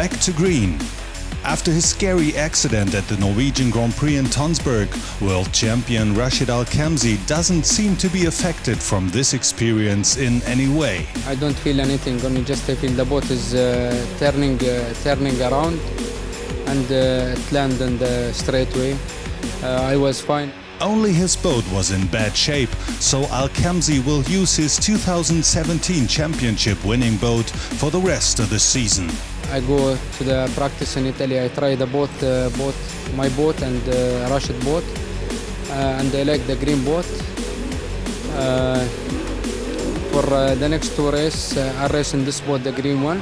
Back to green. After his scary accident at the Norwegian Grand Prix in Tonsberg, world champion Rashid Al-Khamzi doesn't seem to be affected from this experience in any way. I don't feel anything, only just I feel the boat is turning around and it landed in the straight way. I was fine. Only his boat was in bad shape, so Al-Khamzi will use his 2017 championship winning boat for the rest of the season. I go to the practice in Italy. I try my boat and Rashid boat, and I like the green boat. For the next two races, I'll race in this boat, the green one.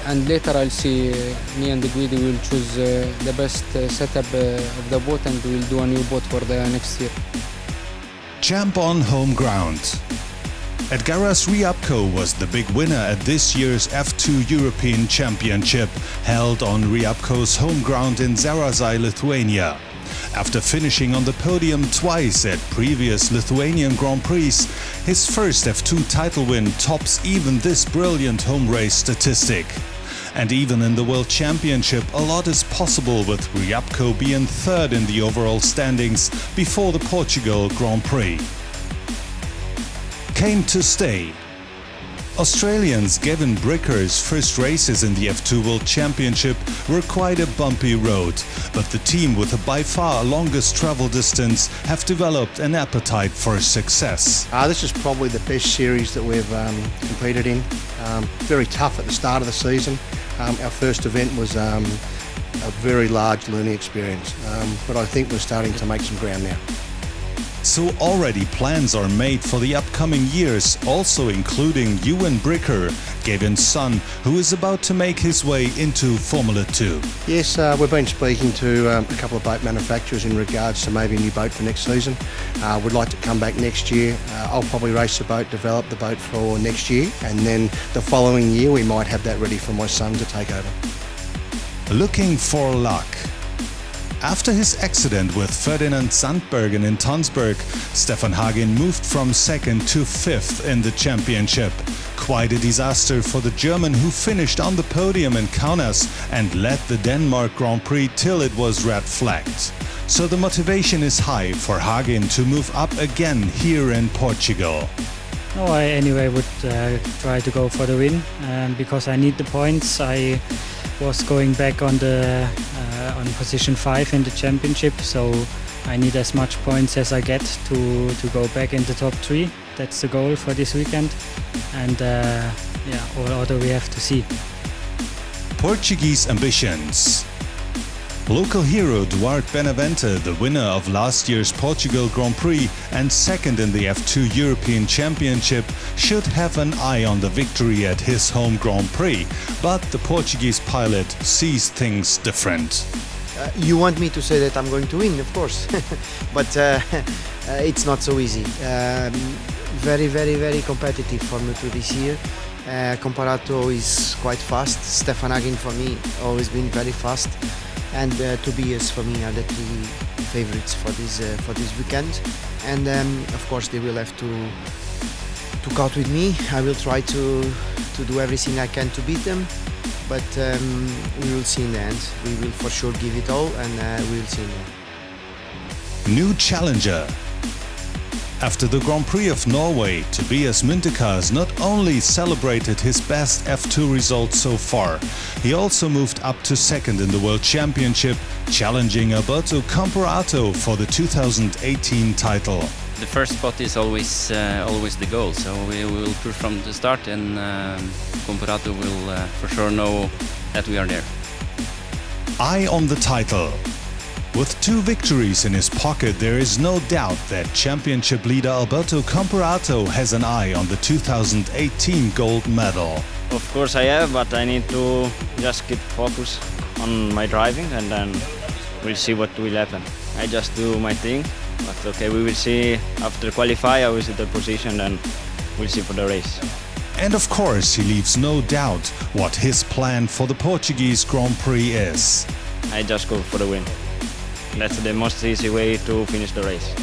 And later I'll see, me and the Guidi will choose the best setup of the boat, and we'll do a new boat for the next year. Champ on home ground. Edgaras Riabko was the big winner at this year's F2 European Championship, held on Riabko's home ground in Zarazai, Lithuania. After finishing on the podium twice at previous Lithuanian Grand Prix, his first F2 title win tops even this brilliant home race statistic. And even in the World Championship, a lot is possible, with Riabko being third in the overall standings before the Portugal Grand Prix. Came to stay. Australians Gavin Bricker's first races in the F2 World Championship were quite a bumpy road, but the team with the by far longest travel distance have developed an appetite for success. This is probably the best series that we've competed in. Very tough at the start of the season. Our first event was a very large learning experience, but I think we're starting to make some ground now. So already plans are made for the upcoming years, also including UIM Bricker, Gavin's son, who is about to make his way into Formula 2. Yes, we've been speaking to a couple of boat manufacturers in regards to maybe a new boat for next season. We'd like to come back next year. I'll probably race the boat, develop the boat for next year, and then the following year we might have that ready for my son to take over. Looking for luck. After his accident with Ferdinand Sandbergen in Tonsberg, Stefan Hagen moved from second to fifth in the championship. Quite a disaster for the German, who finished on the podium in Kaunas and led the Denmark Grand Prix till it was red flagged. So the motivation is high for Hagen to move up again here in Portugal. No, I anyway would try to go for the win, because I need the points. I was going back on position 5 in the championship, so I need as much points as I get to go back in the top 3. That's the goal for this weekend, and all other we have to see. Portuguese ambitions. Local hero Duarte Benavente, the winner of last year's Portugal Grand Prix and second in the F2 European Championship, should have an eye on the victory at his home Grand Prix, but the Portuguese pilot sees things different. You want me to say that I'm going to win, of course, but it's not so easy. Very, very, very competitive Formula 2 this year. Comparato is quite fast. Stefan Hagen for me always been very fast. And Tobias for me are the three favorites for this weekend, and of course they will have to count with me. I will try to do everything I can to beat them, but we will see in the end. We will for sure give it all, and we will see in the end. New challenger. After the Grand Prix of Norway, Tobias Myntekas not only celebrated his best F2 result so far, he also moved up to second in the World Championship, challenging Alberto Comparato for the 2018 title. The first spot is always the goal, so we will push from the start, and Comparato will for sure know that we are there. Eye on the title. With 2 victories in his pocket, there is no doubt that championship leader Alberto Comparato has an eye on the 2018 gold medal. Of course I have, but I need to just keep focus on my driving, and then we'll see what will happen. I just do my thing, but okay, we will see after qualify. I will see the position, and we'll see for the race. And of course, he leaves no doubt what his plan for the Portuguese Grand Prix is. I just go for the win. That's the most easy way to finish the race.